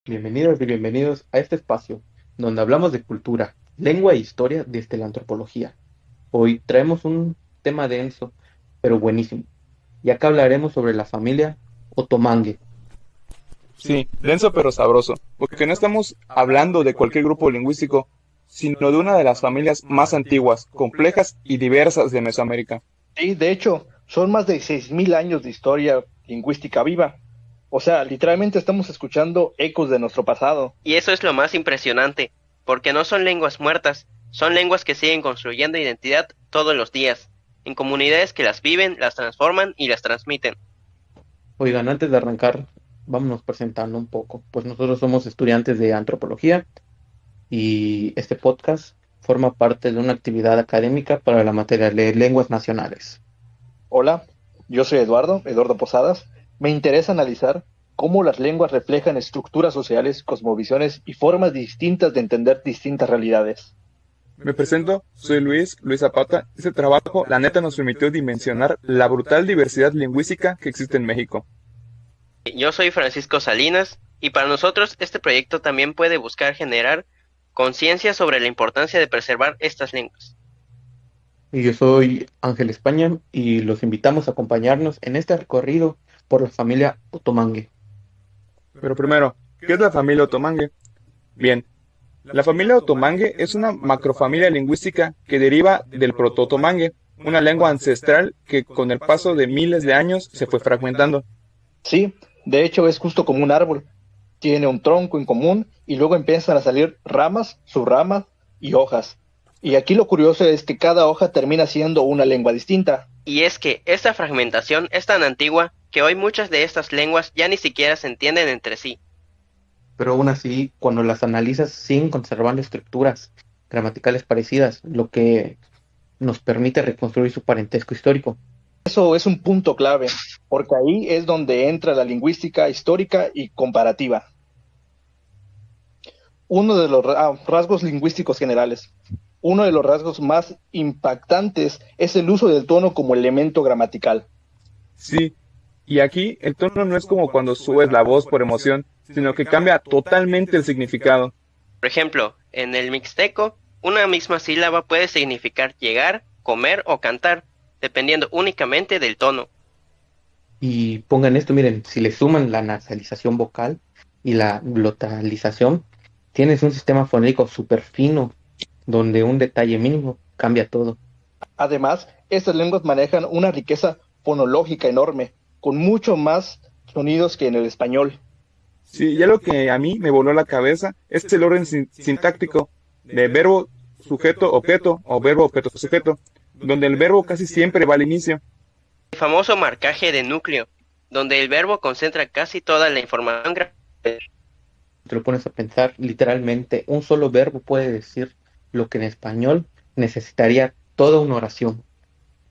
Bienvenidas y bienvenidos a este espacio donde hablamos de cultura, lengua e historia desde la antropología. Hoy traemos un tema denso, pero buenísimo. Y acá hablaremos sobre la familia Otomangue. Sí, denso pero sabroso, porque no estamos hablando de cualquier grupo lingüístico, sino de una de las familias más antiguas, complejas y diversas de Mesoamérica. Sí, de hecho, son más de 6.000 años de historia lingüística viva. O sea, literalmente estamos escuchando ecos de nuestro pasado. Y eso es lo más impresionante, porque no son lenguas muertas, son lenguas que siguen construyendo identidad todos los días, en comunidades que las viven, las transforman y las transmiten. Oigan, antes de arrancar, vámonos presentando un poco. Pues nosotros somos estudiantes de antropología y este podcast forma parte de una actividad académica para la materia de lenguas nacionales. Hola, yo soy Eduardo Posadas. Me interesa analizar cómo las lenguas reflejan estructuras sociales, cosmovisiones y formas distintas de entender distintas realidades. Me presento, soy Luis Zapata. Este trabajo, la neta, nos permitió dimensionar la brutal diversidad lingüística que existe en México. Yo soy Francisco Salinas, y para nosotros este proyecto también puede buscar generar conciencia sobre la importancia de preservar estas lenguas. Y yo soy Ángel España y los invitamos a acompañarnos en este recorrido por la familia Otomangue. Pero primero, ¿qué es la familia Otomangue? Bien, la familia Otomangue es una macrofamilia lingüística que deriva del proto-otomangue, una lengua ancestral que con el paso de miles de años se fue fragmentando. Sí, de hecho es justo como un árbol. Tiene un tronco en común y luego empiezan a salir ramas, subramas y hojas. Y aquí lo curioso es que cada hoja termina siendo una lengua distinta. Y es que esta fragmentación es tan antigua que hoy muchas de estas lenguas ya ni siquiera se entienden entre sí. Pero aún así, cuando las analizas, siguen conservando estructuras gramaticales parecidas, lo que nos permite reconstruir su parentesco histórico. Eso es un punto clave, porque ahí es donde entra la lingüística histórica y comparativa. Uno de los rasgos lingüísticos generales. Uno de los rasgos más impactantes es el uso del tono como elemento gramatical. Sí, y aquí el tono no es como cuando subes la voz por emoción, sino que cambia totalmente el significado. Por ejemplo, en el mixteco, una misma sílaba puede significar llegar, comer o cantar, dependiendo únicamente del tono. Y pongan esto, miren, si le suman la nasalización vocal y la glotalización, tienes un sistema fonético súper fino, donde un detalle mínimo cambia todo. Además, estas lenguas manejan una riqueza fonológica enorme, con mucho más sonidos que en el español. Sí, ya lo que a mí me voló la cabeza es el orden sintáctico de verbo, sujeto, objeto o verbo, objeto, sujeto, donde el verbo casi siempre va al inicio. El famoso marcaje de núcleo, donde el verbo concentra casi toda la información gramatical. Te lo pones a pensar, literalmente, un solo verbo puede decir lo que en español necesitaría toda una oración.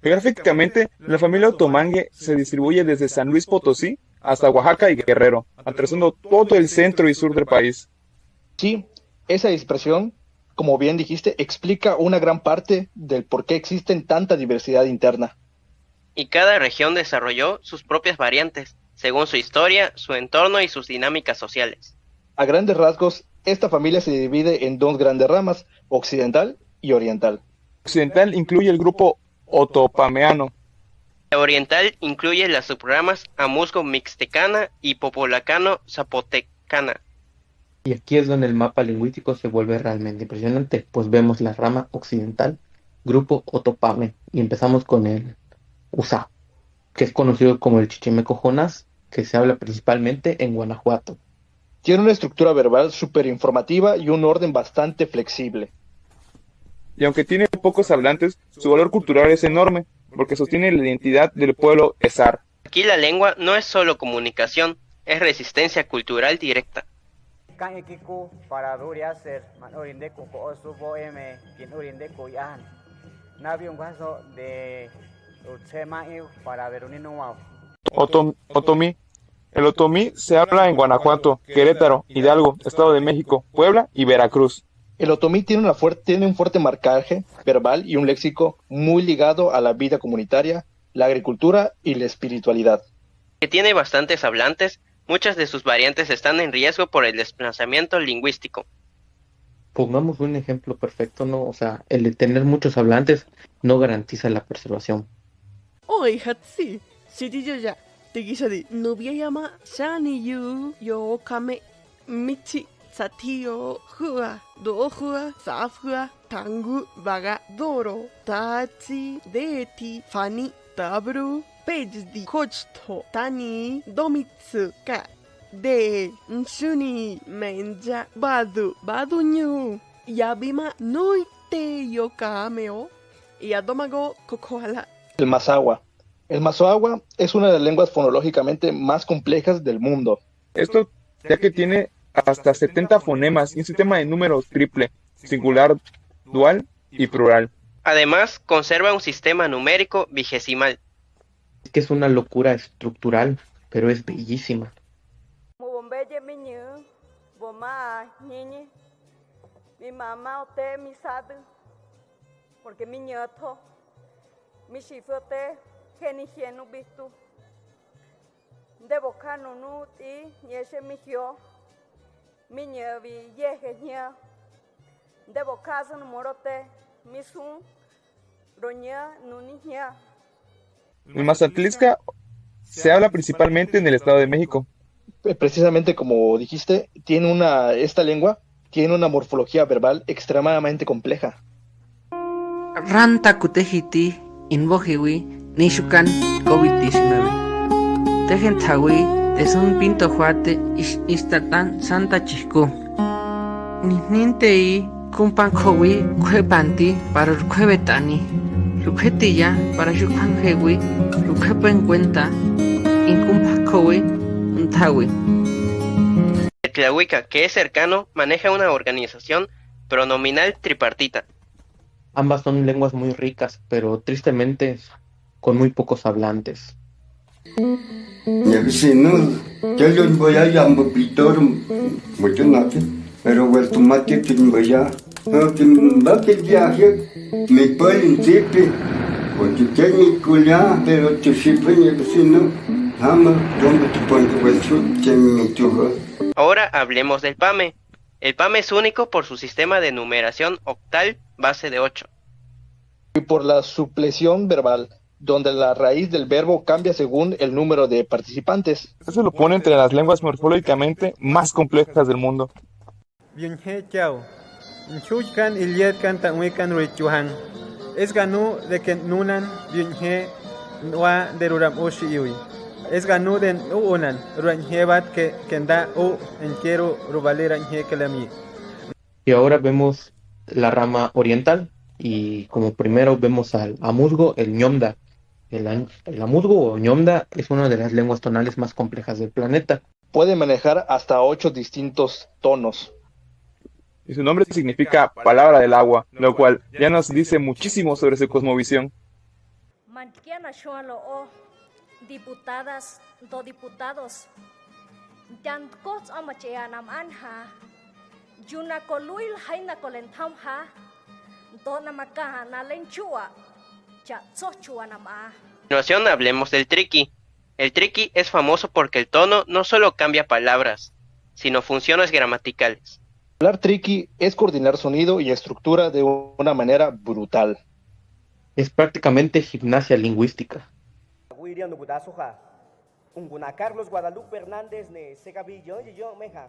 Geográficamente, la familia Otomangue se distribuye desde San Luis Potosí hasta Oaxaca y Guerrero, atravesando todo el centro y sur del país. Sí, esa expresión, como bien dijiste, explica una gran parte del por qué existen tanta diversidad interna. Y cada región desarrolló sus propias variantes, según su historia, su entorno y sus dinámicas sociales. A grandes rasgos, esta familia se divide en dos grandes ramas, occidental y oriental. Occidental incluye el grupo otopameano. La oriental incluye las subramas Amusgo-Mixtecana y Popolacano-Zapotecana. Y aquí es donde el mapa lingüístico se vuelve realmente impresionante, pues vemos la rama occidental, grupo Otopame, y empezamos con el USA, que es conocido como el chichimeco jonás, que se habla principalmente en Guanajuato. Tiene una estructura verbal súper informativa y un orden bastante flexible. Y aunque tiene pocos hablantes, su valor cultural es enorme, porque sostiene la identidad del pueblo Ezar. Aquí la lengua no es solo comunicación, es resistencia cultural directa. Otomí. El otomí se habla en Guanajuato, Querétaro, Hidalgo, Estado de México, Puebla y Veracruz. El otomí tiene un fuerte marcaje verbal y un léxico muy ligado a la vida comunitaria, la agricultura y la espiritualidad. Que tiene bastantes hablantes, Muchas de sus variantes están en riesgo por el desplazamiento lingüístico. Pongamos un ejemplo perfecto, ¿no? O sea, el de tener muchos hablantes no garantiza la preservación. Oi, hatsi. Shiriyoya. Tegishadi. Nubiyama. Shani yu. Yo kame. Michi. Satio. Hua. Do hua. Safua. Tangu. Baga. Doro. Tachi. Deti. Fani. Tabru. Pejdi. Kochto. Tani. Domitsu. Ka. De. Nshuni. Menja. Badu. Badunyu. Yabima. Nuite. Yokameo. Yadomago. Kokohala. El mazahua. El mazahua es una de las lenguas fonológicamente más complejas del mundo. Esto ya que tiene hasta 70 fonemas y un sistema de números triple, singular, dual y plural. Además, conserva un sistema numérico vigesimal. Es que es una locura estructural, pero es bellísima. Mi mamá ote mi sad porque mi ñato mi shifote geni genu bitu de bocano nu ti yeshe mi hio mi ñavi yeje ña de bocazo no morote mi sun roña nuni ña. El Mazatlisca se habla principalmente en el Estado de México. Precisamente como dijiste, esta lengua tiene una morfología verbal extremadamente compleja. Ranta kutejiti inbojiwi nishukan COVID-19. Tejentawi es un pinto juate istatan santa chisco. Nintei kumpan kowi kwepanti para kwebetani. Lukhetilla para yukanjewi lukhepen cuenta inkumpa kowi untawi. El Tlahuica, que es cercano, maneja una organización pronominal tripartita. Ambas son lenguas muy ricas, pero tristemente con muy pocos hablantes. Pero vuelto mate que me vaya, que me va que viaje, me pueden siempre, porque tiene culia, pero te siempre ni vecino, ama, donde te pones vuelto, que me tuvo. Ahora hablemos del PAME. El PAME es único por su sistema de numeración octal base de 8. Y por la suplesión verbal, donde la raíz del verbo cambia según el número de participantes. Eso lo pone entre las lenguas morfológicamente más complejas del mundo. Byunhe chao. Nchujkan ilietkan tanwikan richuhan. Es ganú de que nunan byunhe wa de ruram oshi es ganú de unan ruanjebat que kenda o enquiero rubalera nje kelami. Y ahora vemos la rama oriental y como primero vemos al amuzgo, el ñomda. El amuzgo o ñomda es una de las lenguas tonales más complejas del planeta. Puede manejar hasta 8 distintos tonos. Y su nombre significa palabra del agua, lo cual ya nos dice muchísimo sobre su cosmovisión. Diputadas, diputados. Dan coach amacheanam anha. Yuna koluil haina kolentamha. Dona makaha na lenchua. Cha sochuanama. A continuación hablemos del triqui. El triqui es famoso porque el tono no solo cambia palabras, sino funciones gramaticales. Hablar triqui es coordinar sonido y estructura de una manera brutal. Es prácticamente gimnasia lingüística. Carlos Guadalupe Hernández ne segabillo yo meja.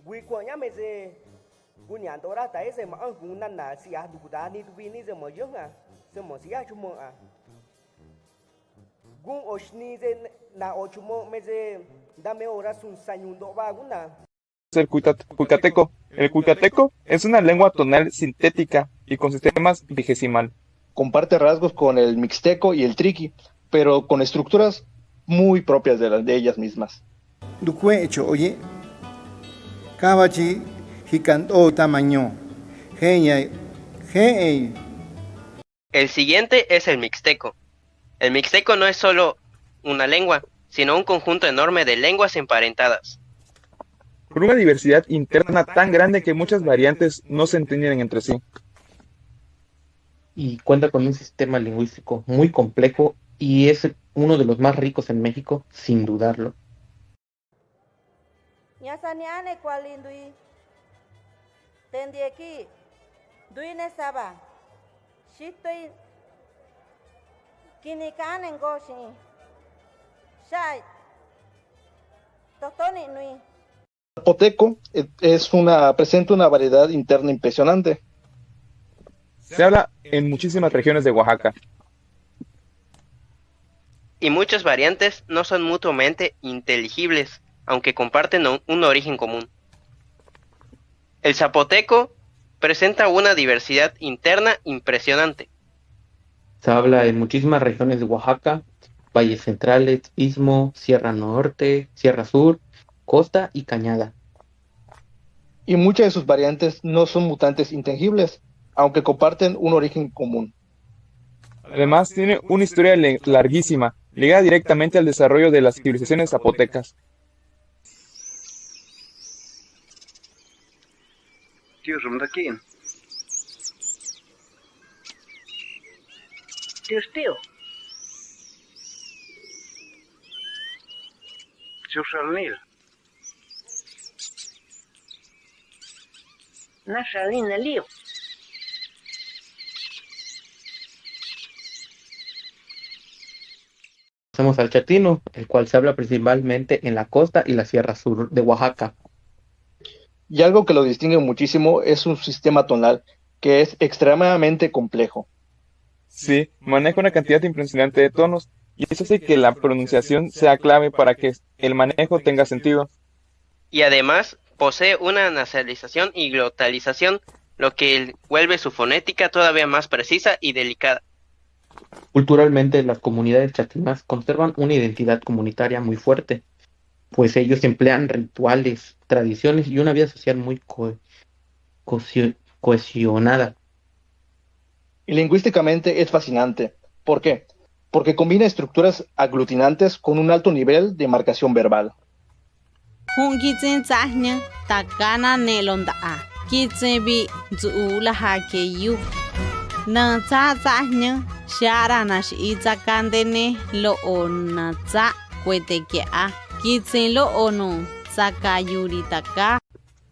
Guicoña me se guñandora ta ese ma gunana si a duda ni tubini se mojonga se mosia chumo a. Gun oshni se na ochumo me se dame horas un sañundo baguna. El cuicateco. El cuicateco es una lengua tonal sintética y con sistemas vigesimal. Comparte rasgos con el mixteco y el triqui, pero con estructuras muy propias de ellas mismas. Oye, Kabachi, Hikando tamaño, El siguiente es el mixteco. El mixteco no es solo una lengua, sino un conjunto enorme de lenguas emparentadas. Con una diversidad interna tan grande que muchas variantes no se entienden entre sí. Y cuenta con un sistema lingüístico muy complejo y es uno de los más ricos en México, sin dudarlo. Ñasaniane cualindui. Tendieki. Duine saba. Shitoi. Kinikanen goshi. Shai. Totoni nui. Zapoteco presenta una variedad interna impresionante. Se habla en muchísimas regiones de Oaxaca. Y muchas variantes no son mutuamente inteligibles, aunque comparten un origen común. El zapoteco presenta una diversidad interna impresionante. Se habla en muchísimas regiones de Oaxaca, valles centrales, istmo, Sierra Norte, Sierra Sur, costa y cañada. Y muchas de sus variantes no son mutantes intangibles, aunque comparten un origen común. Además, tiene una historia larguísima, ligada directamente al desarrollo de las civilizaciones zapotecas. Tío Rumdaquín. Tío. Tío Shalnil. Naša Lina Lío. Pasamos al chatino, el cual se habla principalmente en la costa y la Sierra Sur de Oaxaca. Y algo que lo distingue muchísimo es su sistema tonal, que es extremadamente complejo. Sí, maneja una cantidad impresionante de tonos, y eso hace que la pronunciación sea clave para que el manejo tenga sentido. Y además posee una nasalización y glotalización, lo que vuelve su fonética todavía más precisa y delicada. Culturalmente, las comunidades chatinas conservan una identidad comunitaria muy fuerte, pues ellos emplean rituales, tradiciones y una vida social muy cohesionada. Y lingüísticamente es fascinante. ¿Por qué? Porque combina estructuras aglutinantes con un alto nivel de marcación verbal.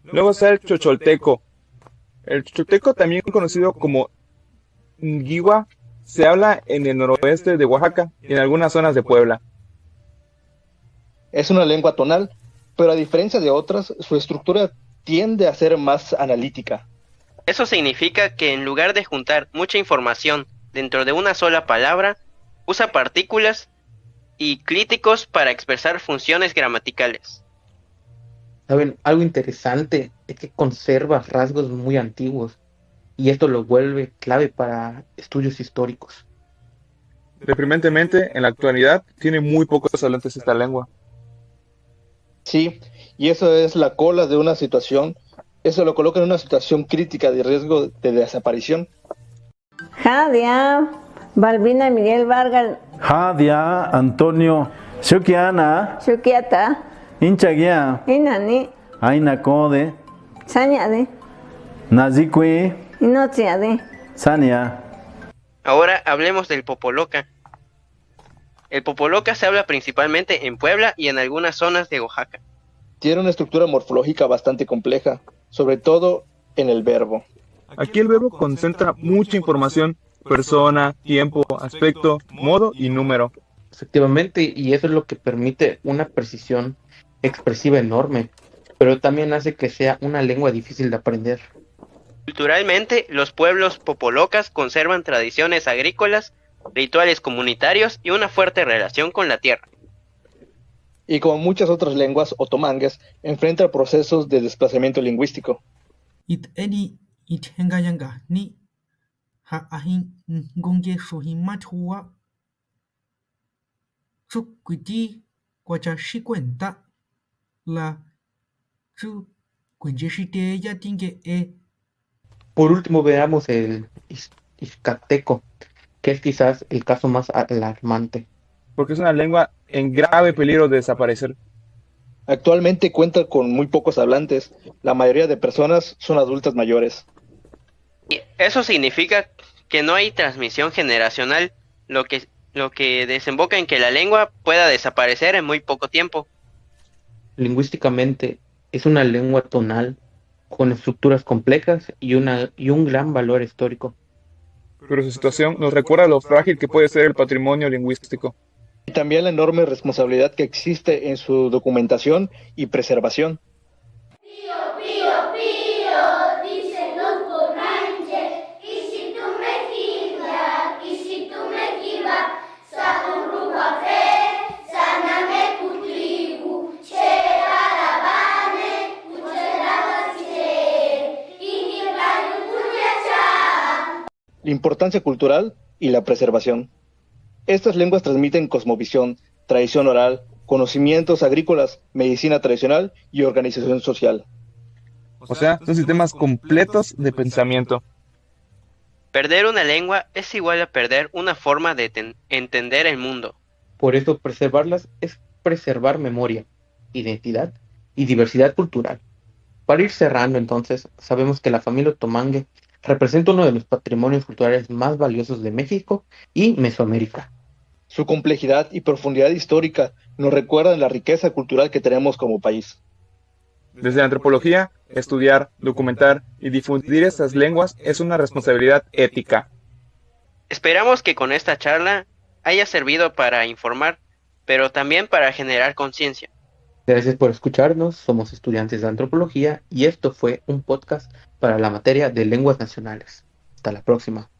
Luego está el chocholteco. El chocholteco, también conocido como Ngiwa, se habla en el noroeste de Oaxaca y en algunas zonas de Puebla. Es una lengua tonal, pero a diferencia de otras, su estructura tiende a ser más analítica. Eso significa que en lugar de juntar mucha información dentro de una sola palabra, usa partículas y clíticos para expresar funciones gramaticales. ¿Saben? Algo interesante es que conserva rasgos muy antiguos, y esto lo vuelve clave para estudios históricos. Deprimentemente, en la actualidad, tiene muy pocos hablantes esta lengua. Sí, y eso es la cola de una situación. Eso lo coloca en una situación crítica de riesgo de desaparición. Jadia, Balbina Miguel Vargas. Jadia, Antonio, Shukiana, Shukiata. Inchagia, Inani. Aina Code, Sañade. Nazikui, Inotsiade. Sania. Ahora hablemos del popoloca. El popoloca se habla principalmente en Puebla y en algunas zonas de Oaxaca. Tiene una estructura morfológica bastante compleja, sobre todo en el verbo. Aquí el verbo concentra mucha información: persona, tiempo, aspecto, modo y número. Efectivamente, y eso es lo que permite una precisión expresiva enorme, pero también hace que sea una lengua difícil de aprender. Culturalmente, los pueblos popolocas conservan tradiciones agrícolas, rituales comunitarios y una fuerte relación con la tierra. Y como muchas otras lenguas otomangues, enfrenta procesos de desplazamiento lingüístico. Por último, veamos el Ixcateco, que es quizás el caso más alarmante. Porque es una lengua en grave peligro de desaparecer. Actualmente cuenta con muy pocos hablantes. La mayoría de personas son adultas mayores. Y eso significa que no hay transmisión generacional, lo que desemboca en que la lengua pueda desaparecer en muy poco tiempo. Lingüísticamente, Es una lengua tonal con estructuras complejas y un gran valor histórico. Pero su situación nos recuerda lo frágil que puede ser el patrimonio lingüístico. Y también la enorme responsabilidad que existe en su documentación y preservación. Pío, pío, pío, dicen los bonanches, y si tú me quillas, y si tú me quillas, Saturruba fe, saname kutribu, cherarabane, kucherabasire, y ni rayo kuyacha. La importancia cultural y la preservación. Estas lenguas transmiten cosmovisión, tradición oral, conocimientos agrícolas, medicina tradicional y organización social. O sea, son sistemas completos de pensamiento. Perder una lengua es igual a perder una forma de entender el mundo. Por eso preservarlas es preservar memoria, identidad y diversidad cultural. Para ir cerrando entonces, sabemos que la familia Otomangue representa uno de los patrimonios culturales más valiosos de México y Mesoamérica. Su complejidad y profundidad histórica nos recuerdan la riqueza cultural que tenemos como país. Desde la antropología, estudiar, documentar y difundir estas lenguas es una responsabilidad ética. Esperamos que con esta charla haya servido para informar, pero también para generar conciencia. Gracias por escucharnos, somos estudiantes de antropología y esto fue un podcast para la materia de lenguas nacionales. Hasta la próxima.